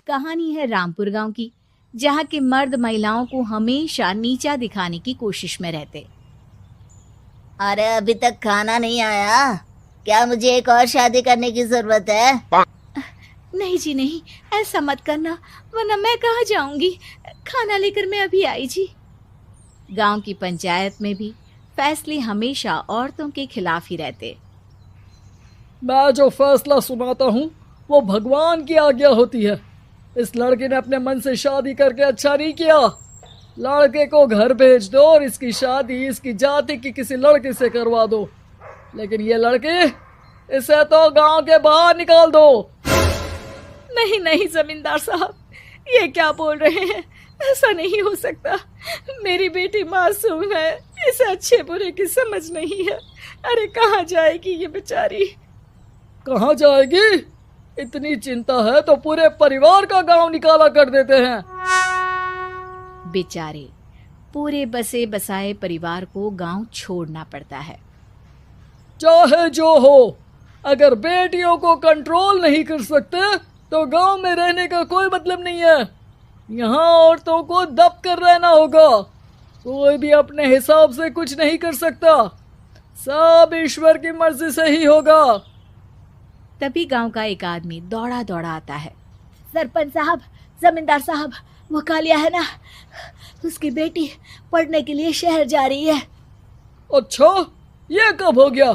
कहानी है रामपुर गांव की, जहां के मर्द महिलाओं को हमेशा नीचा दिखाने की कोशिश में रहते। अरे अभी तक खाना नहीं आया, क्या मुझे एक और शादी करने की जरूरत है? नहीं जी नहीं, ऐसा मत करना, वरना मैं कहाँ जाऊंगी। खाना लेकर मैं अभी आई जी। गांव की पंचायत में भी फैसले हमेशा औरतों के खिलाफ ही रहते। मैं जो फैसला सुनाता हूँ वो भगवान की आज्ञा होती है। इस लड़के ने अपने मन से शादी करके अच्छा नहीं किया। लड़के को घर भेज दो और इसकी शादी इसकी जाति की किसी लड़के से करवा दो, लेकिन ये लड़की, इसे तो गांव के बाहर निकाल दो। नहीं नहीं जमींदार साहब, ये क्या बोल रहे हैं? ऐसा नहीं हो सकता। मेरी बेटी मासूम है, इसे अच्छे बुरे की समझ नहीं है। अरे कहाँ जाएगी ये बेचारी? कहाँ जाएगी? इतनी चिंता है तो पूरे परिवार का गांव निकाला कर देते हैं। बेचारे पूरे बसे बसाए परिवार को गांव छोड़ना पड़ता है। चाहे जो हो, अगर बेटियों को कंट्रोल नहीं कर सकते तो गांव में रहने का कोई मतलब नहीं है। यहाँ औरतों को दब कर रहना होगा। कोई भी अपने हिसाब से कुछ नहीं कर सकता, सब ईश्वर की मर्जी से ही होगा। तभी गांव का एक आदमी दौड़ा दौड़ा आता है। सरपंच साहब, जमींदार साहब, वो कालिया है ना, उसकी बेटी पढ़ने के लिए शहर जा रही है। अच्छा, ये कब हो गया?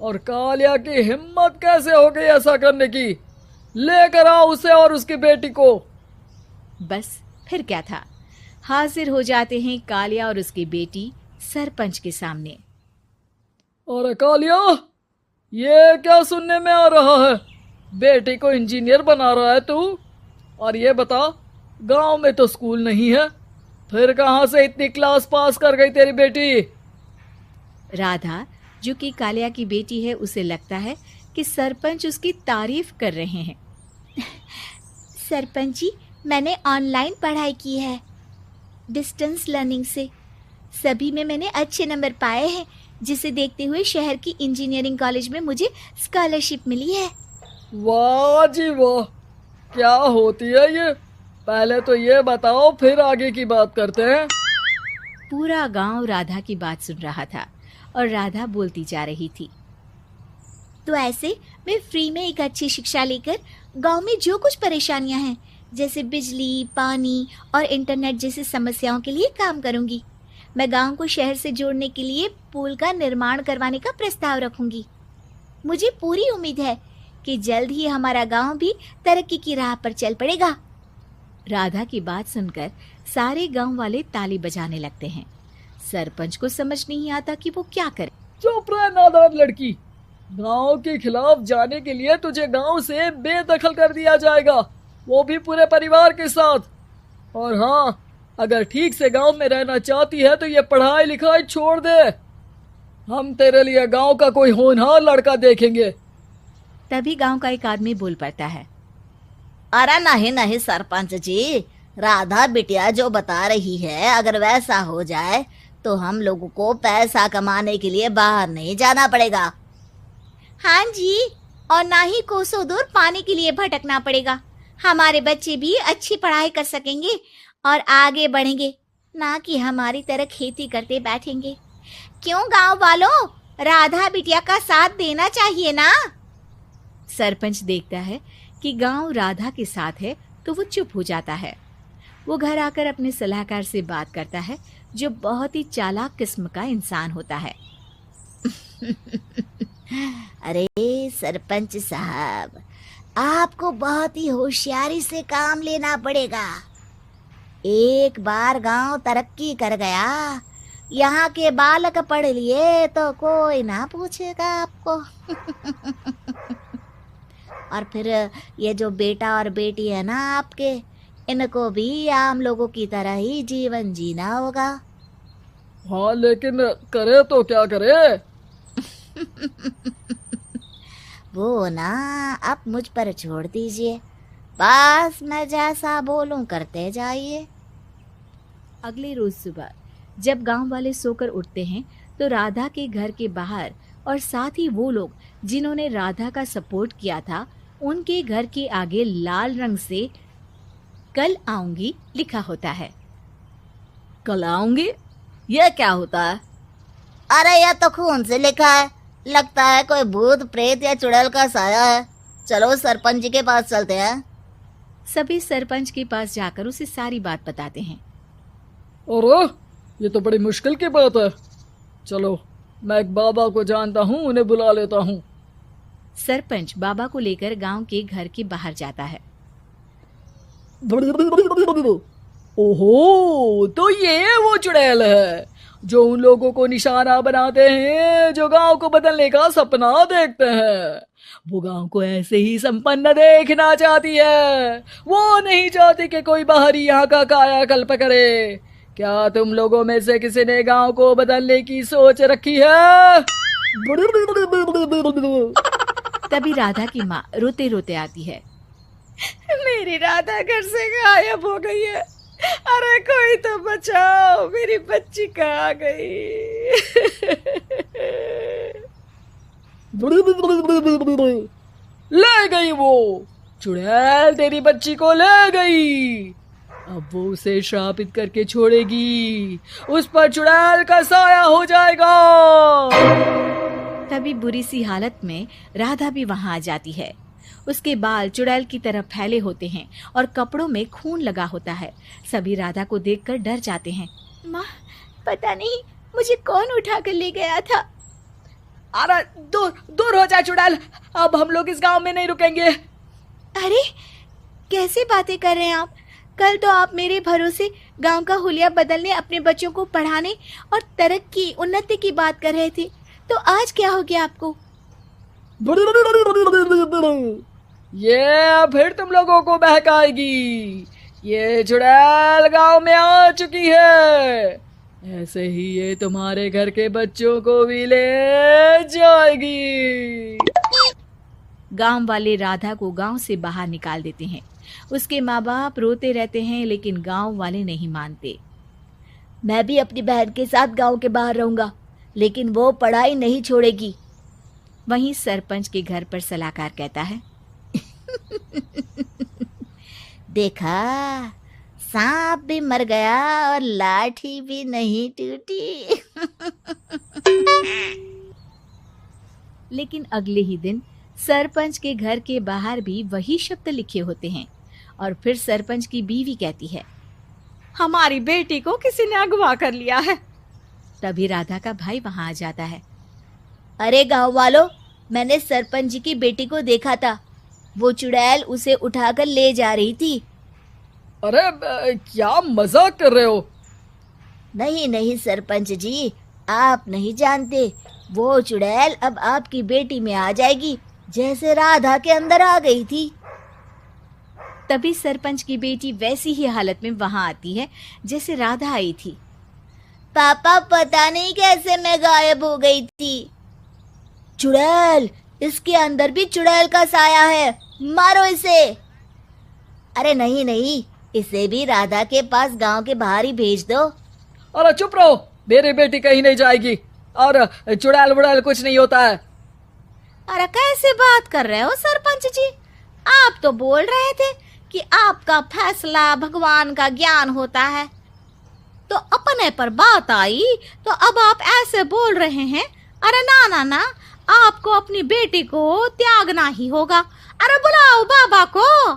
और कालिया की हिम्मत कैसे हो गई ऐसा करने की? लेकर आओ उसे और उसकी बेटी को। बस फिर क्या था, हाजिर हो जाते हैं कालिया और उसकी बेटी सरपंच के सामने। अरे कालिया, ये क्या सुनने में आ रहा है? बेटी को इंजीनियर बना रहा है तू? और ये बता, गांव में तो स्कूल नहीं है, फिर कहां से इतनी क्लास पास कर गई तेरी बेटी? राधा, जो कि कालिया की बेटी है, उसे लगता है कि सरपंच उसकी तारीफ कर रहे हैं। सरपंच जी, मैंने ऑनलाइन पढ़ाई की है, डिस्टेंस लर्निंग से। सभी में मैंने अच्छे नंबर पाए हैं, जिसे देखते हुए शहर की इंजीनियरिंग कॉलेज में मुझे स्कॉलरशिप मिली है। वाह जी वाह, क्या होती है ये? पहले तो ये बताओ, फिर आगे की बात करते हैं। पूरा गांव राधा की बात सुन रहा था और राधा बोलती जा रही थी। तो ऐसे मैं फ्री में एक अच्छी शिक्षा लेकर गांव में जो कुछ परेशानियां हैं, जैसे बिजली, पानी और इंटरनेट जैसी समस्याओं के लिए काम करूंगी। मैं गांव को शहर से जोड़ने के लिए पुल का निर्माण करवाने का प्रस्ताव रखूंगी। मुझे पूरी उम्मीद है कि जल्द ही हमारा गांव भी तरक्की की राह पर चल पड़ेगा। राधा की बात सुनकर सारे गांव वाले ताली बजाने लगते हैं। सरपंच को समझ नहीं आता कि वो क्या करे। चुप रह नादान लड़की, गांव के खिलाफ जाने के लिए तुझे गांव से बेदखल कर दिया जाएगा, वो भी पूरे परिवार के साथ। और हाँ, अगर ठीक से गांव में रहना चाहती है तो ये पढ़ाई लिखाई छोड़ दे। हम तेरे लिए गांव का कोई होनहार लड़का देखेंगे। तभी गांव का एक आदमी बोल पड़ता है। अरे नहीं नहीं सरपंच जी, राधा बिटिया जो बता रही है, अगर वैसा हो जाए तो हम लोगों को पैसा कमाने के लिए बाहर नहीं जाना पड़ेगा। हाँ जी, और ना ही कोसों दूर पानी के लिए भटकना पड़ेगा। हमारे बच्चे भी अच्छी पढ़ाई कर सकेंगे और आगे बढ़ेंगे, ना कि हमारी तरह खेती करते बैठेंगे। क्यों गांव वालों, राधा बिटिया का साथ देना चाहिए ना। सरपंच देखता है कि गांव राधा के साथ है तो वो चुप हो जाता है। वो घर आकर अपने सलाहकार से बात करता है, जो बहुत ही चालाक किस्म का इंसान होता है। अरे सरपंच साहब, आपको बहुत ही होशियारी से काम लेना पड़ेगा। एक बार गांव तरक्की कर गया, यहाँ के बालक पढ़ लिए तो कोई ना पूछेगा आपको। और फिर ये जो बेटा और बेटी है ना आपके, इनको भी आम लोगों की तरह ही जीवन जीना होगा। हाँ, लेकिन करे तो क्या करे? वो ना आप मुझ पर छोड़ दीजिए, बस मैं जैसा बोलूं करते जाइए। अगले रोज सुबह जब गांव वाले सोकर उठते हैं तो राधा के घर के बाहर और साथ ही वो लोग जिन्होंने राधा का सपोर्ट किया था, उनके घर के आगे लाल रंग से कल आऊंगी लिखा होता है। कल आऊंगी, यह क्या होता है? अरे यह तो खून से लिखा है, लगता है कोई भूत प्रेत या चुड़ैल का साया है। चलो सरपंच जी के पास चलते हैं। सभी सरपंच के पास जाकर उसे सारी बात बताते हैं। अरे ये तो बड़ी मुश्किल की बात है। चलो मैं एक बाबा को जानता हूँ, उन्हें बुला लेता हूँ। सरपंच बाबा को लेकर गांव के घर के बाहर जाता है। ओहो, तो ये वो चुड़ैल है जो उन लोगों को निशाना बनाते हैं जो गांव को बदलने का सपना देखते हैं। वो गांव को ऐसे ही संपन्न देखना चाहती है, वो नहीं चाहती कि कोई बाहरी यहाँ का कायाकल्प करे। क्या तुम लोगों में से किसी ने गांव को बदलने की सोच रखी है? तभी राधा की माँ रोते रोते आती है। मेरी राधा घर से गायब हो गई है। अरे कोई तो बचाओ, मेरी बच्ची कहाँ गई? ले गई वो चुड़ैल, तेरी बच्ची को ले गई। अब वो उसे श्रापित करके छोड़ेगी, उस पर चुड़ैल का साया हो जाएगा। तभी बुरी सी हालत में राधा भी वहां आ जाती है। उसके बाल चुड़ैल की तरह फैले होते हैं और कपड़ों में खून लगा होता है। सभी राधा को देखकर डर जाते हैं। माँ, पता नहीं मुझे कौन उठा कर ले गया था। अरे दूर दूर हो जा चुड़ैल, अब हम लोग इस गांव में नहीं रुकेंगे। अरे कैसे बातें कर रहे हैं आप? कल तो आप मेरे भरोसे गांव का हुलिया बदलने, अपने बच्चों को पढ़ाने और तरक्की उन्नति की बात कर रहे थे, तो आज क्या हो गया आपको? ये फिर तुम लोगों को बहकाएगी। ये चुड़ैल गांव में आ चुकी है, ऐसे ही ये तुम्हारे घर के बच्चों को भी ले जाएगी। गांव वाले राधा को गांव से बाहर निकाल देते हैं। उसके माँ बाप रोते रहते हैं, लेकिन गांव वाले नहीं मानते। मैं भी अपनी बहन के साथ गांव के बाहर रहूंगा, लेकिन वो पढ़ाई नहीं छोड़ेगी। वहीं सरपंच के घर पर सलाहकार कहता है। देखा, सांप भी मर गया और लाठी भी नहीं टूटी। लेकिन अगले ही दिन सरपंच के घर के बाहर भी वही शब्द लिखे होते हैं। और फिर सरपंच की बीवी कहती है, हमारी बेटी को किसी ने अगवा कर लिया है। तभी राधा का भाई वहां आ जाता है। अरे गांव वालों, मैंने सरपंच जी की बेटी को देखा था। वो चुड़ैल उसे उठाकर ले जा रही थी। अरे क्या मजाक कर रहे हो? नहीं नहीं सरपंच जी, आप नहीं जानते। वो चुड़ैल अब आपकी बेटी में आ जाएगी, जैसे राधा के अंदर आ गई थी। तभी सरपंच की बेटी वैसी ही हालत में वहां आती है जैसे राधा आई थी। पापा, पता नहीं कैसे मैं गायब हो गई थी। चुड़ैल, इसके अंदर भी चुड़ैल का साया है, मारो इसे। अरे नहीं नहीं, इसे भी राधा के पास गांव के बाहर ही भेज दो। अरे चुप रहो, मेरी बेटी कहीं नहीं जाएगी और चुड़ैल वुड़ैल कुछ नहीं होता है। अरे कैसे बात कर रहे हो सरपंच जी? आप तो बोल रहे थे कि आपका फैसला भगवान का ज्ञान होता है, तो अपने पर बात आई तो अब आप ऐसे बोल रहे हैं। अरे ना ना ना, आपको अपनी बेटी को त्यागना ही होगा। अरे बुलाओ बाबा को।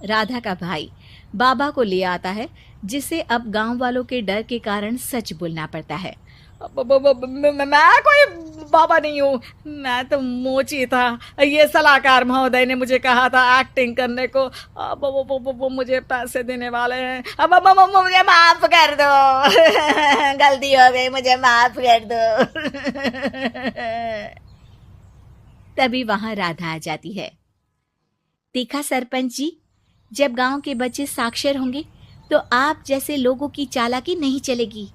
राधा का भाई बाबा को ले आता है, जिसे अब गांव वालों के डर के कारण सच बोलना पड़ता है। मैं कोई बाबा नहीं हूँ, मैं तो मोची था। ये सलाहकार महोदय ने मुझे कहा था एक्टिंग करने को। वो मुझे पैसे देने वाले हैं। अब मुझे माफ कर दो। गलती हो गई, मुझे माफ कर दो। तभी वहां राधा आ जाती है। देखा सरपंच जी, जब गांव के बच्चे साक्षर होंगे तो आप जैसे लोगों की चालाकी नहीं चलेगी।